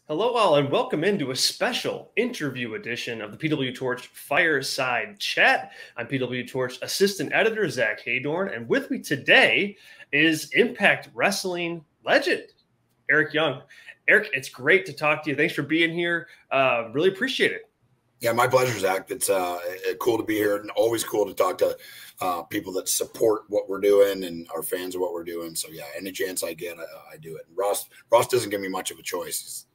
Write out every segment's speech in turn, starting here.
Hello, all, and welcome into a special interview edition of the PWTorch Fireside Chat. I'm PWTorch Assistant Editor Zack Heydorn, and with me today is Impact Wrestling legend Eric Young. Eric, it's great to talk to you. Thanks for being here. Really appreciate it. Yeah, my pleasure, Zach. It's cool to be here, and always cool to talk to people that support what we're doing and are fans of what we're doing. So yeah, any chance I get, I do it. And Ross doesn't give me much of a choice.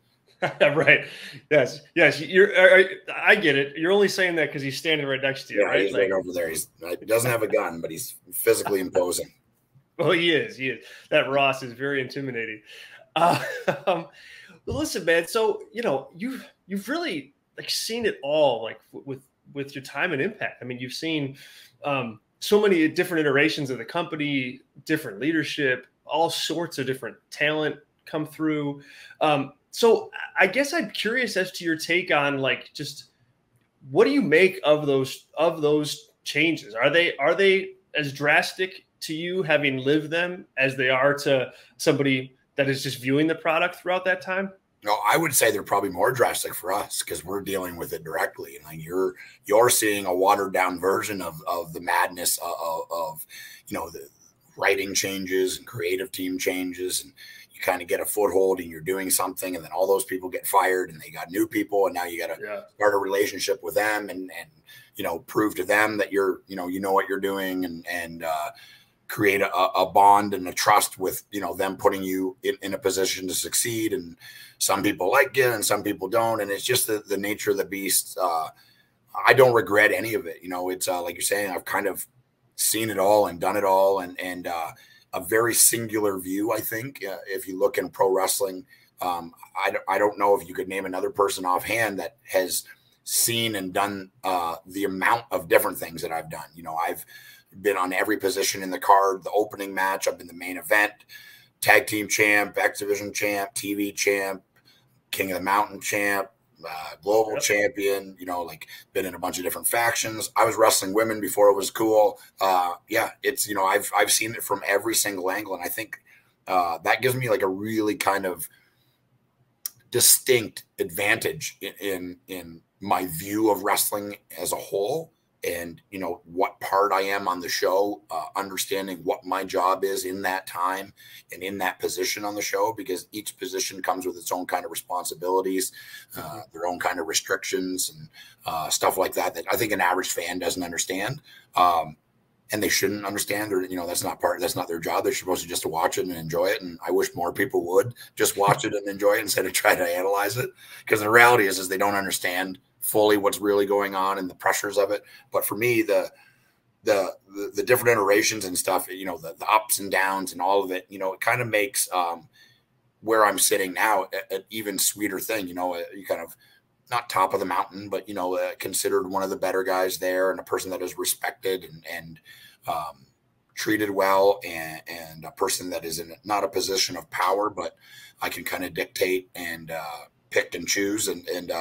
Right. Yes. I get it. You're only saying that because he's standing right next to you, right? He's right over there. He doesn't have a gun, but he's physically imposing. Well, he is. That Ross is very intimidating. Listen, man. So you've really seen it all, with your time and Impact. I mean, you've seen so many different iterations of the company, different leadership, all sorts of different talent come through. So I guess I'm curious as to your take on just what do you make of those changes? Are they as drastic to you, having lived them, as they are to somebody that is just viewing the product throughout that time? No, I would say they're probably more drastic for us because we're dealing with it directly. And you're seeing a watered down version of the madness of the writing changes and creative team changes, and you kind of get a foothold and you're doing something, and then all those people get fired and they got new people, and now you got to start a relationship with them and prove to them that you know what you're doing, and create a bond and a trust with them putting you in a position to succeed. And some people like it and some people don't, and it's just the nature of the beast. I don't regret any of it. It's like you're saying, I've kind of seen it all and done it all, and a very singular view. I think if you look in pro wrestling, I don't know if you could name another person offhand that has seen and done the amount of different things that I've done. I've been on every position in the card, the opening match, I've been the main event, tag team champ, X Division champ, TV champ, King of the Mountain champ, global champion, been in a bunch of different factions. I was wrestling women before it was cool. It's, I've seen it from every single angle. And I think that gives me a really kind of distinct advantage in my view of wrestling as a whole. And, what part I am on the show, understanding what my job is in that time and in that position on the show, because each position comes with its own kind of responsibilities, their own kind of restrictions and stuff like that I think an average fan doesn't understand. And they shouldn't understand, or, that's not their job. They're supposed to just watch it and enjoy it. And I wish more people would just watch it and enjoy it instead of try to analyze it. Because the reality is they don't understand fully what's really going on and the pressures of it. But for me, the different iterations and stuff, the ups and downs and all of it, it kind of makes where I'm sitting now an even sweeter thing. You kind of not top of the mountain, but considered one of the better guys there, and a person that is respected and treated well, and a person that is in not a position of power, but I can kind of dictate and pick and choose, and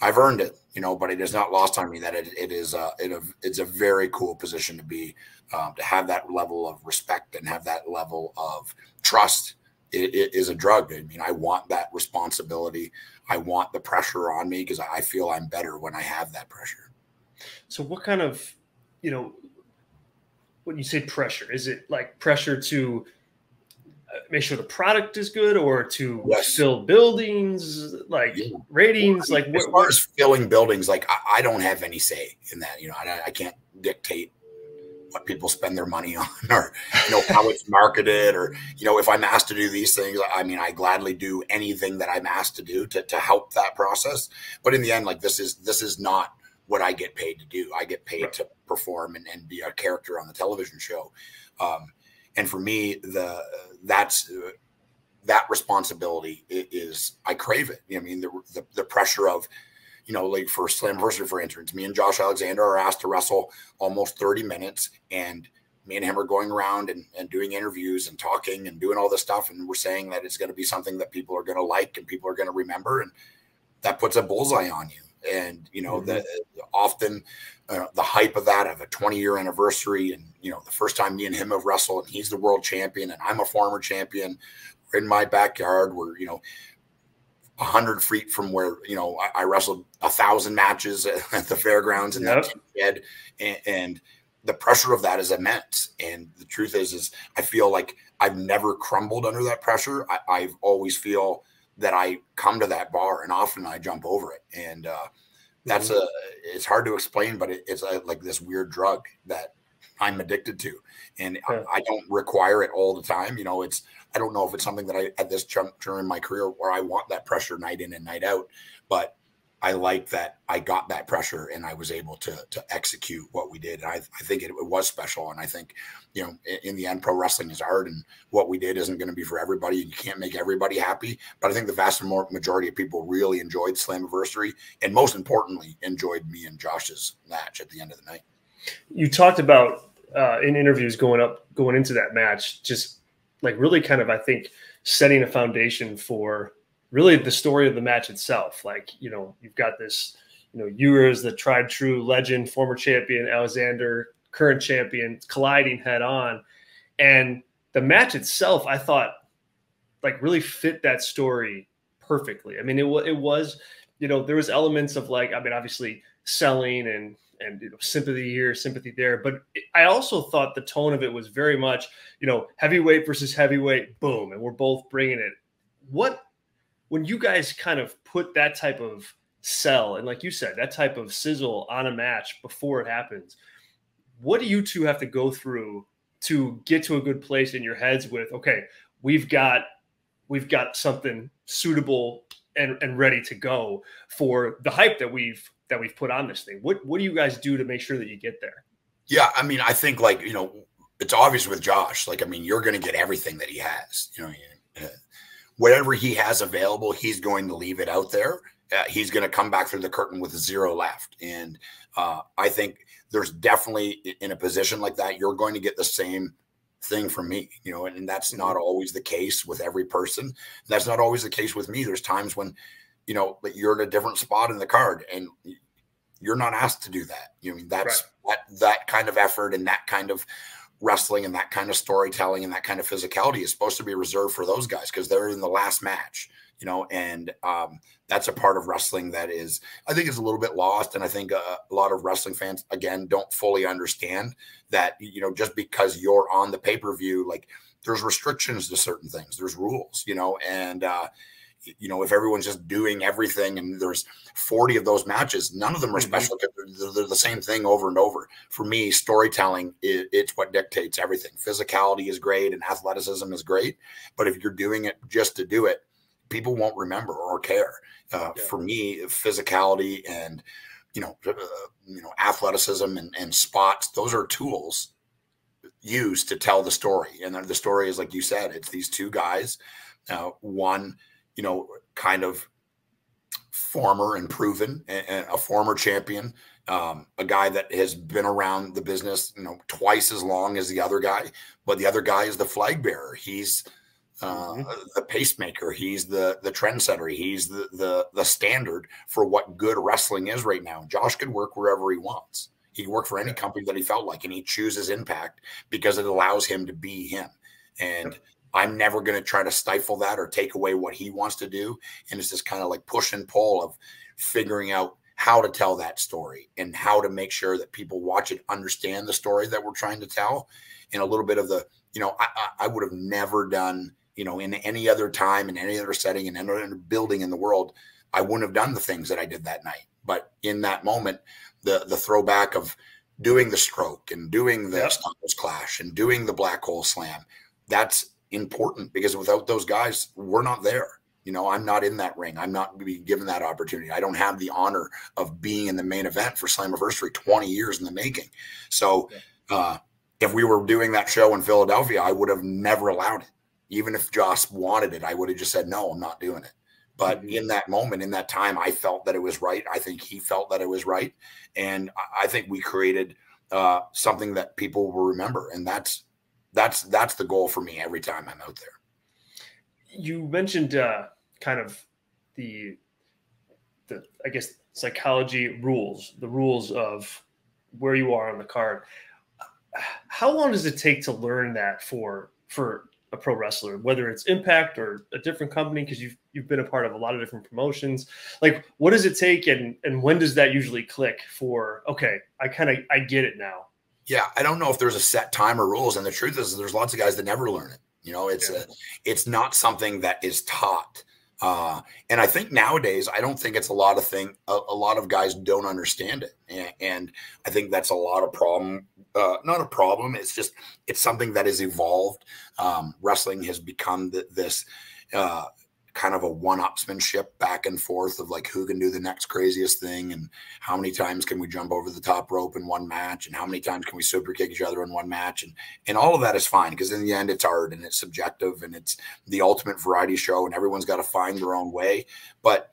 I've earned it, but it is not lost on me that it's a very cool position to be, to have that level of respect and have that level of trust. It is a drug. I mean, I want that responsibility. I want the pressure on me because I feel I'm better when I have that pressure. So what kind of, when you say pressure, is it like pressure to make sure the product is good, or to fill buildings, ratings? As far as filling buildings, I don't have any say in that. I can't dictate what people spend their money on, or how it's marketed, or if I'm asked to do these things. I mean, I gladly do anything that I'm asked to do to help that process. But in the end, this is not what I get paid to do. I get paid to perform and be a character on the television show. And for me, that responsibility is, I crave it. I mean, the pressure of, for Slammiversary, for instance, me and Josh Alexander are asked to wrestle almost 30 minutes, and me and him are going around and doing interviews and talking and doing all this stuff. And we're saying that it's going to be something that people are going to like and people are going to remember. And that puts a bullseye on you. And, that often the hype of that, of a 20-year anniversary, and, the first time me and him have wrestled, and he's the world champion and I'm a former champion. We're in my backyard. We're, 100 feet from where, you know, I wrestled 1,000 matches at the fairgrounds in that shed, and the pressure of that is immense. And the truth is I feel like I've never crumbled under that pressure. I always feel that I come to that bar, and often I jump over it. And that's it's hard to explain, but it's like this weird drug that I'm addicted to, and I don't require it all the time. You know, I don't know if it's something that I, at this juncture in my career, where I want that pressure night in and night out, but I like that I got that pressure and I was able to execute what we did. And I think it was special. And I think, you know, in the end, pro wrestling is hard, and what we did isn't going to be for everybody. You can't make everybody happy, but I think the vast majority of people really enjoyed Slammiversary, and most importantly, enjoyed me and Josh's match at the end of the night. You talked about in interviews going into that match, just like really kind of, I think, setting a foundation for really the story of the match itself. Like, you know, you've got this, you know, you as the tried true legend, former champion, Alexander, current champion, colliding head on. And the match itself, I thought, like, really fit that story perfectly. I mean, it was, you know, there was elements of, like, I mean, obviously selling and you know, sympathy here, sympathy there. But I also thought the tone of it was very much, you know, heavyweight versus heavyweight, boom, and we're both bringing it. When you guys kind of put that type of sell, and like you said, that type of sizzle on a match before it happens, what do you two have to go through to get to a good place in your heads with, okay, we've got something suitable and ready to go for the hype that we've put on this thing? What do you guys do to make sure that you get there? Yeah, I mean, I think, like, you know, it's obvious with Josh. Like, I mean, you're going to get everything that he has. You know, whatever he has available, he's going to leave it out there. He's going to come back through the curtain with 0 left. And I think there's definitely, in a position like that, you're going to get the same thing from me, you know, and that's not always the case with every person. That's not always the case with me. There's times when, you know, you're in a different spot in the card and you're not asked to do that. You know, I mean, that's that kind of effort and that kind of wrestling and that kind of storytelling and that kind of physicality is supposed to be reserved for those guys because they're in the last match, you know, and that's a part of wrestling that is, I think, is a little bit lost. And I think a lot of wrestling fans, again, don't fully understand that, you know, just because you're on the pay-per-view, like, there's restrictions to certain things, there's rules, you know, and you know, if everyone's just doing everything and there's 40 of those matches, none of them are special. They're the same thing over and over. For me, storytelling, it's what dictates everything. Physicality is great and athleticism is great, but if you're doing it just to do it, people won't remember or care. For me, physicality and, you know, athleticism and spots, those are tools used to tell the story. And the story is, like you said, it's these two guys, one, you know, kind of former and proven, and a former champion, a guy that has been around the business, you know, twice as long as the other guy, but the other guy is the flag bearer. He's the pacemaker. He's the trendsetter. He's the standard for what good wrestling is right now. Josh could work wherever he wants. He can work for any company that he felt like, and he chooses Impact because it allows him to be him. And I'm never going to try to stifle that or take away what he wants to do. And it's this kind of like push and pull of figuring out how to tell that story and how to make sure that people watch it, understand the story that we're trying to tell. And a little bit of the, you know, I would have never done, you know, in any other time, in any other setting, in any other building in the world, I wouldn't have done the things that I did that night. But in that moment, the throwback of doing the stroke and doing the Stumbles Clash and doing the Black Hole Slam, that's important, because without those guys, we're not there. You know, I'm not in that ring. I'm not being given that opportunity. I don't have the honor of being in the main event for Slammiversary, 20 years in the making. So if we were doing that show in Philadelphia, I would have never allowed it. Even if Josh wanted it, I would have just said, no, I'm not doing it. But in that moment, in that time, I felt that it was right. I think he felt that it was right. And I think we created something that people will remember. And that's the goal for me every time I'm out there. You mentioned kind of the I guess psychology rules, the rules of where you are on the card. How long does it take to learn that for a pro wrestler, whether it's Impact or a different company, because you've been a part of a lot of different promotions. Like, what does it take, and when does that usually click for, okay, I get it now? Yeah, I don't know if there's a set time or rules, and the truth is there's lots of guys that never learn it. You know, it's not something that is taught. And I think nowadays, I don't think it's a lot of guys don't understand it. And I think that's a lot of problem, not a problem. It's something that has evolved. Wrestling has become this kind of a one-upsmanship back and forth of like who can do the next craziest thing and how many times can we jump over the top rope in one match and how many times can we super kick each other in one match, and all of that is fine because in the end it's art and it's subjective and it's the ultimate variety show and everyone's got to find their own way. But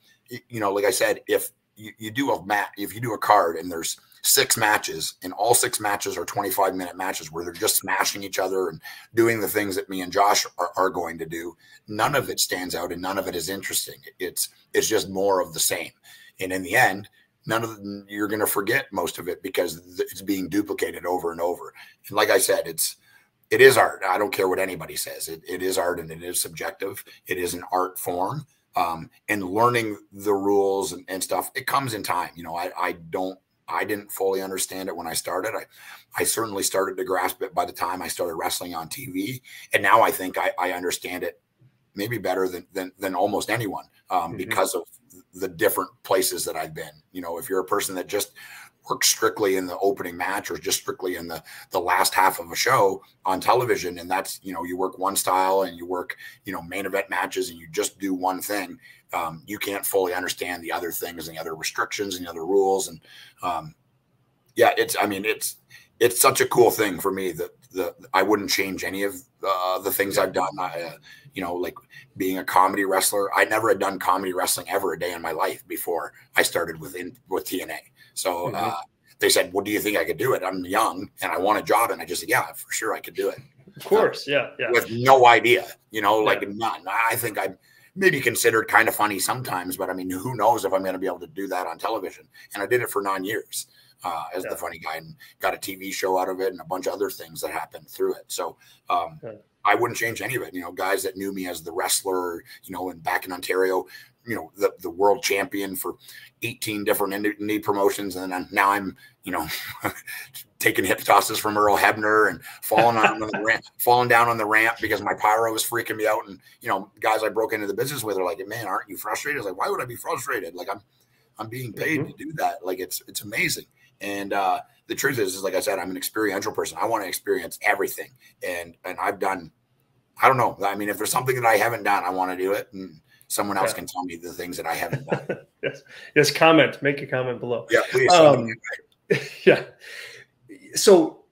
you know, like I said, if you do a card and there's 6 matches and all 6 matches are 25-minute matches where they're just smashing each other and doing the things that me and Josh are going to do, none of it stands out and none of it is interesting. It's just more of the same. And in the end, you're going to forget most of it because it's being duplicated over and over. And like I said, it is art. I don't care what anybody says. It is art and it is subjective. It is an art form. And learning the rules and stuff, it comes in time. You know, I didn't fully understand it when I started. I certainly started to grasp it by the time I started wrestling on TV. And now I think I understand it maybe better than almost anyone because of the different places that I've been. You know, if you're a person that just works strictly in the opening match or just strictly in the last half of a show on television, and that's, you know, you work one style and you work, you know, main event matches and you just do one thing, you can't fully understand the other things and the other restrictions and the other rules. And yeah, it's such a cool thing for me that I wouldn't change any of the things I've done. You know, like being a comedy wrestler, I never had done comedy wrestling ever a day in my life before I started with TNA. So they said, well, do you think I could do it? I'm young and I want a job. And I just said, yeah, for sure I could do it. Of course. Yeah. With no idea, you know, like none. I think I maybe considered kind of funny sometimes, but I mean, who knows if I'm going to be able to do that on television. And I did it for 9 years as the funny guy and got a TV show out of it and a bunch of other things that happened through it. So I wouldn't change any of it. You know, guys that knew me as the wrestler, you know, and back in Ontario, you know, the world champion for 18 different indie promotions. And then now I'm, you know, taking hip tosses from Earl Hebner and falling down on the ramp because my pyro was freaking me out. And, you know, guys I broke into the business with are like, man, aren't you frustrated? I was like, why would I be frustrated? Like I'm being paid to do that. Like it's amazing. And the truth is, like I said, I'm an experiential person. I want to experience everything. And I've done, I don't know. I mean, if there's something that I haven't done, I want to do it. And someone else can tell me the things that I haven't done. Yes. Make a comment below. Yeah, please. Yeah. So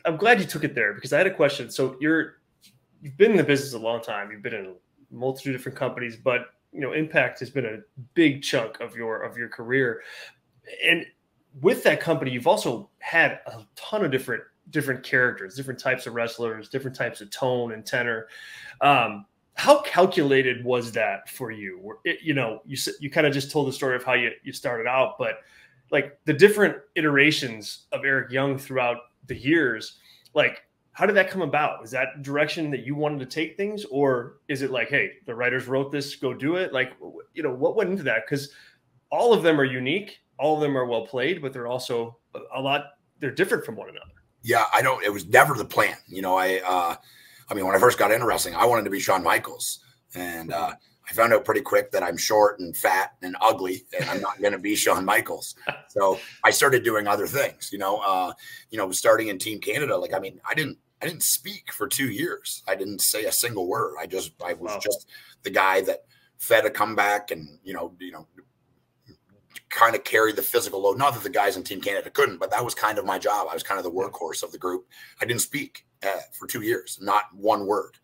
I'm glad you took it there because I had a question. So you've been in the business a long time. You've been in a multitude of different companies, but you know, Impact has been a big chunk of your career. And with that company, you've also had a ton of different characters, different types of wrestlers, different types of tone and tenor. How calculated was that for you? You know, you kind of just told the story of how you started out, but like the different iterations of Eric Young throughout the years, like how did that come about? Is that direction that you wanted to take things, or is it like, hey, the writers wrote this, go do it? Like, you know, what went into that? Because all of them are unique, all of them are well played, but they're also they're different from one another. Yeah, it was never the plan. You know, I mean, when I first got into wrestling, I wanted to be Shawn Michaels. And I found out pretty quick that I'm short and fat and ugly, and I'm not going to be Shawn Michaels. So I started doing other things, you know, starting in Team Canada. Like, I mean, I didn't speak for 2 years. I didn't say a single word. I was just the guy that fed a comeback and, you know, kind of carried the physical load. Not that the guys in Team Canada couldn't, but that was kind of my job. I was kind of the workhorse of the group. I didn't speak for 2 years, not one word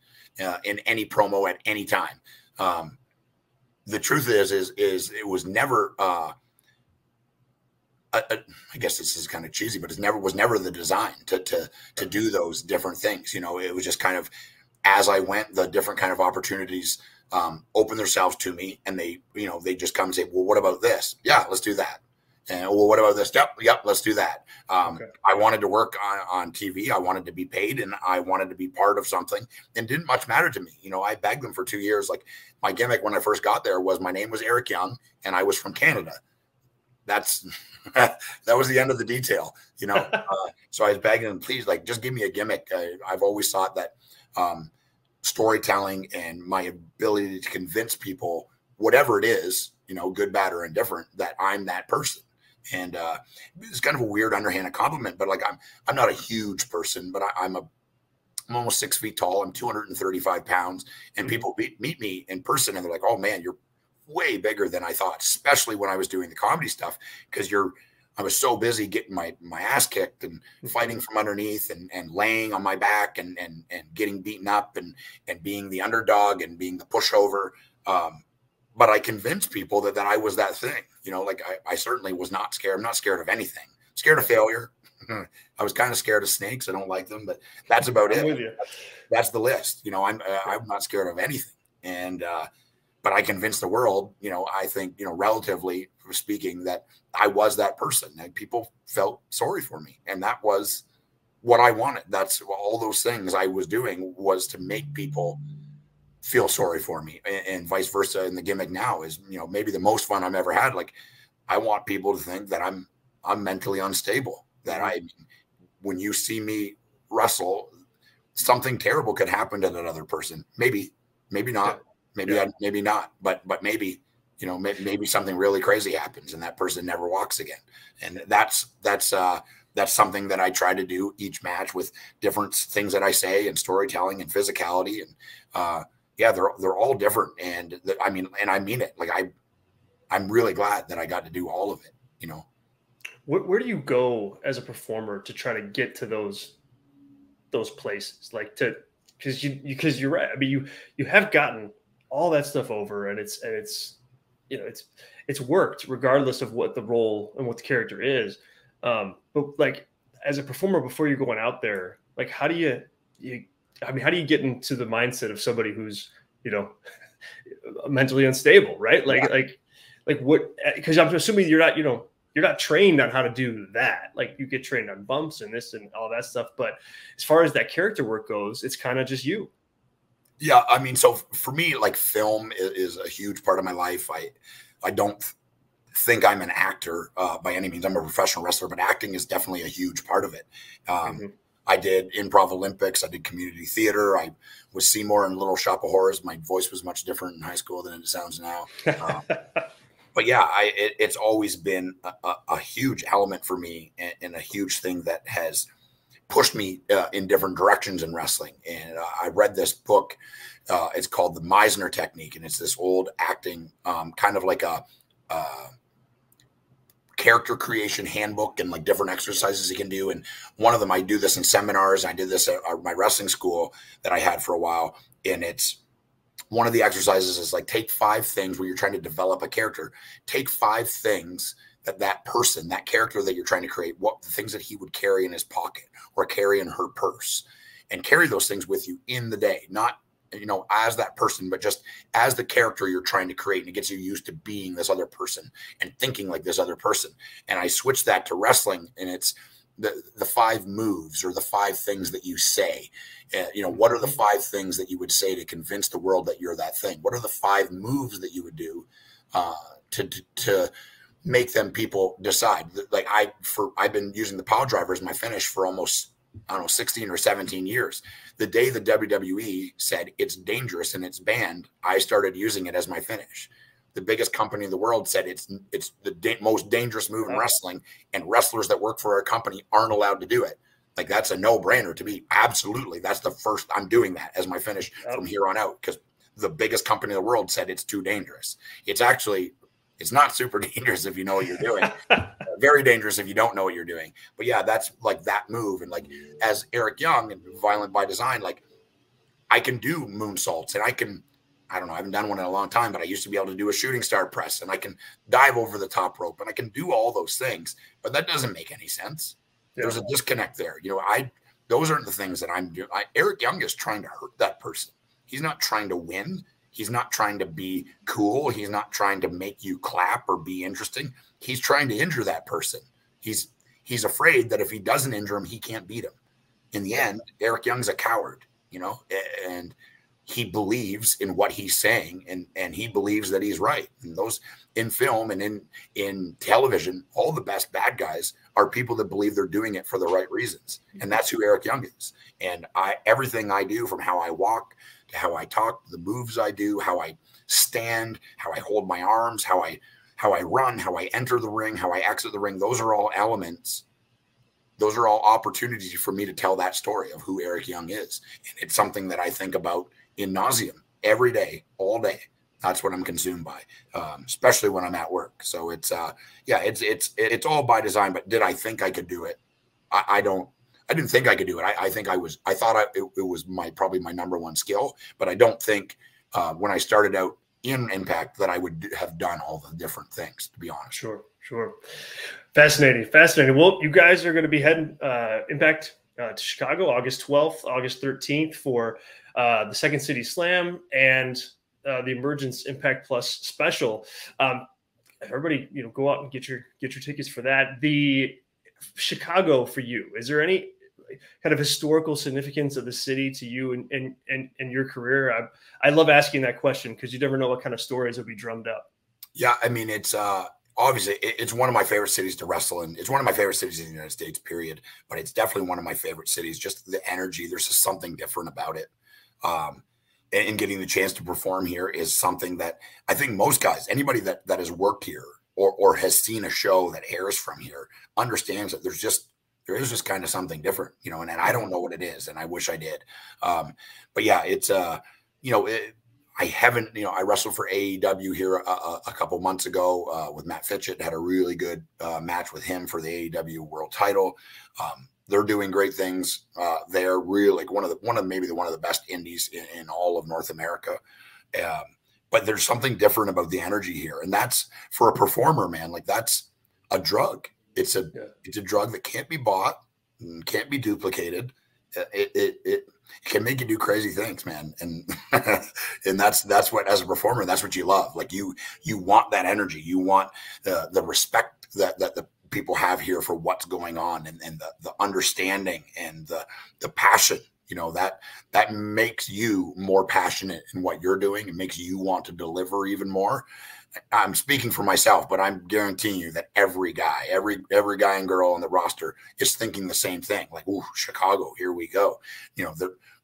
in any promo at any time. The truth is it was never, I guess this is kind of cheesy, but was never the design to do those different things. You know, it was just kind of, as I went, the different kind of opportunities open themselves to me, and they just come and say, well, what about this? Yeah, let's do that. And well, what about this? Yep, let's do that. Okay. I wanted to work on TV. I wanted to be paid, and I wanted to be part of something. And didn't much matter to me. You know, I begged them for 2 years. Like my gimmick when I first got there was my name was Eric Young, and I was from Canada. That's that was the end of the detail. You know, so I was begging them, please, like, just give me a gimmick. I've always thought that storytelling and my ability to convince people, whatever it is, you know, good, bad, or indifferent, that I'm that person. And it's kind of a weird underhanded compliment, but like I'm not a huge person, but I'm almost 6 feet tall. I'm 235 pounds, and people meet me in person and they're like, "Oh man, you're way bigger than I thought." Especially when I was doing the comedy stuff, because I was so busy getting my ass kicked and fighting from underneath and laying on my back and getting beaten up and being the underdog and being the pushover. But I convinced people that I was that thing. You know, like I certainly was not scared. I'm not scared of anything. Scared of failure. I was kind of scared of snakes. I don't like them, but that's about it. With you. That's the list. You know, I'm not scared of anything. And but I convinced the world, you know, I think, you know, relatively speaking, that I was that person, and people felt sorry for me. And that was what I wanted. That's all those things I was doing, was to make people feel sorry for me, and vice versa. And the gimmick now is, you know, maybe the most fun I've ever had. Like, I want people to think that I'm mentally unstable, that when you see me wrestle, something terrible could happen to that other person. Maybe not, maybe not, but maybe, you know, maybe something really crazy happens and that person never walks again. And that's something that I try to do each match, with different things that I say and storytelling and physicality. And, yeah, they're all different. And I mean it. Like I'm really glad that I got to do all of it, you know. Where do you go as a performer to try to get to those places? Like, because you're right. I mean, you have gotten all that stuff over, and it's you know, it's worked regardless of what the role and what the character is. But like, as a performer, before you're going out there, like, how do you get into the mindset of somebody who's, you know, mentally unstable, right? Like what? Because I'm assuming you're not trained on how to do that. Like, you get trained on bumps and this and all that stuff, but as far as that character work goes, it's kind of just you. Yeah, I mean, so for me, like, film is a huge part of my life. I don't think I'm an actor by any means. I'm a professional wrestler, but acting is definitely a huge part of it. I did improv Olympics. I did community theater. I was Seymour in Little Shop of Horrors. My voice was much different in high school than it sounds now. But yeah, it's always been a huge element for me, and a huge thing that has pushed me in different directions in wrestling. And I read this book. It's called The Meisner Technique, and it's this old acting, kind of like a character creation handbook, and like different exercises you can do. And one of them, I do this in seminars. I did this at my wrestling school that I had for a while. And it's one of the exercises is like, take 5 things where you're trying to develop a character. Take 5 things that person, that character that you're trying to create, what the things that he would carry in his pocket or carry in her purse, and carry those things with you in the day, not, you know, as that person, but just as the character you're trying to create. And it gets you used to being this other person and thinking like this other person. And I switched that to wrestling, and it's the 5 moves, or the 5 things that you say. You know, what are the 5 things that you would say to convince the world that you're that thing? What are the 5 moves that you would do to make them people decide? Like, I've been using the power driver as my finish for almost, I don't know, 16 or 17 years. The day the WWE said it's dangerous and it's banned, I started using it as my finish. The biggest company in the world said it's the most dangerous move in wrestling, and wrestlers that work for our company aren't allowed to do it. Like, that's a no-brainer to me. Absolutely. That's the first, I'm doing that as my finish from here on out, because the biggest company in the world said it's too dangerous. It's not super dangerous if you know what you're doing. Very dangerous if you don't know what you're doing. But yeah, that's like that move. And like, as Eric Young and Violent by Design, like, I can do moonsaults, and I don't know, I haven't done one in a long time, but I used to be able to do a shooting star press, and I can dive over the top rope, and I can do all those things, but that doesn't make any sense. Yeah. There's a disconnect there. You know, those aren't the things that I'm doing. Eric Young is trying to hurt that person. He's not trying to win. He's not trying to be cool. He's not trying to make you clap or be interesting. He's trying to injure that person. He's afraid that if he doesn't injure him, he can't beat him. In the end, Eric Young's a coward, you know, and he believes in what he's saying, and he believes that he's right. And those in film and in television, all the best bad guys are people that believe they're doing it for the right reasons. And that's who Eric Young is. And everything I do, from how I walk to how I talk, the moves I do, how I stand, how I hold my arms, how I run, how I enter the ring, how I exit the ring, those are all elements. Those are all opportunities for me to tell that story of who Eric Young is. And it's something that I think about in nauseam every day, all day. That's what I'm consumed by, especially when I'm at work. So it's it's all by design. But did I think I could do it? I didn't think I could do it. I thought it was probably my number one skill, but I don't think when I started out in Impact that I would have done all the different things, to be honest. Sure. Fascinating. Well, you guys are going to be heading Impact to Chicago, August 12th, August 13th for the Second City Slam and the Emergence Impact Plus special. Everybody, go out and get your tickets for that. The Chicago, for you, is there any kind of historical significance of the city to you and your career? I love asking that question because you never know what kind of stories will be drummed up. Yeah, I mean, it's obviously it's one of my favorite cities to wrestle in. It's one of my favorite cities in the United States, period. But it's definitely one of my favorite cities. Just the energy, there's just something different about it. And getting the chance to perform here is something that I think most guys, anybody that has worked here or has seen a show that airs from here, understands that there is just kind of something different, and I don't know what it is, and I wish I did. But yeah, it's I haven't, I wrestled for AEW here a couple months ago with Matt Fitchett, had a really good match with him for the AEW world title. They're doing great things. They're really like one of the best indies in all of North America. But there's something different about the energy here. And that's, for a performer, man, like that's a drug. It's a drug that can't be bought and can't be duplicated. It can make you do crazy things, man. And and that's what, as a performer, that's what you love. Like you want that energy. You want the respect that the people have here for what's going on, and the understanding and the passion, that makes you more passionate in what you're doing. It makes you want to deliver even more. I'm speaking for myself, but I'm guaranteeing you that every guy and girl on the roster is thinking the same thing. Like, ooh, Chicago, here we go.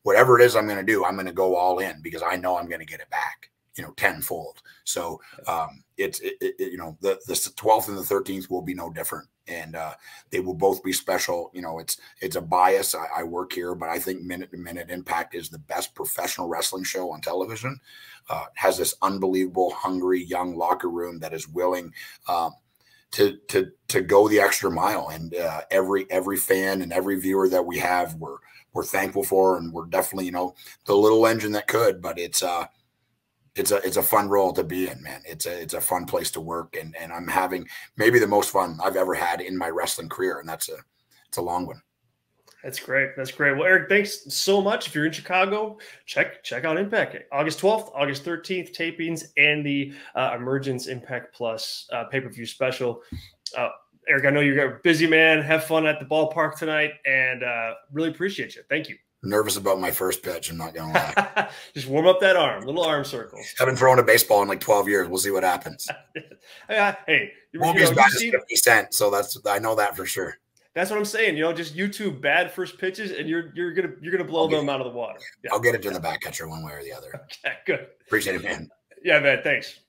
Whatever it is I'm going to do, I'm going to go all in because I know I'm going to get it back, tenfold. So the 12th and the 13th will be no different. And they will both be special. It's a bias. I work here, but I think Minute to Minute Impact is the best professional wrestling show on television. Has this unbelievable, hungry, young locker room that is willing to go the extra mile. And every fan and every viewer that we have, we're thankful for, and we're definitely the little engine that could. But it's a fun role to be in, man. It's a fun place to work, and I'm having maybe the most fun I've ever had in my wrestling career, and it's a long one. That's great. Well, Eric, thanks so much. If you're in Chicago, check out Impact. August 12th, August 13th tapings, and the Emergence Impact Plus pay-per-view special. Eric, I know you're a busy man. Have fun at the ballpark tonight, and really appreciate you. Thank you. Nervous about my first pitch, I'm not gonna lie. Just warm up that arm, little arm circle. Haven't thrown a baseball in like 12 years. We'll see what happens. Hey, won't be as bad as 50 Cent, so I know that for sure. That's what I'm saying. Just YouTube bad first pitches, and you're gonna blow them out of the water. Yeah. I'll get it to the back catcher one way or the other. Okay, good. Appreciate it, man. Yeah, man. Thanks.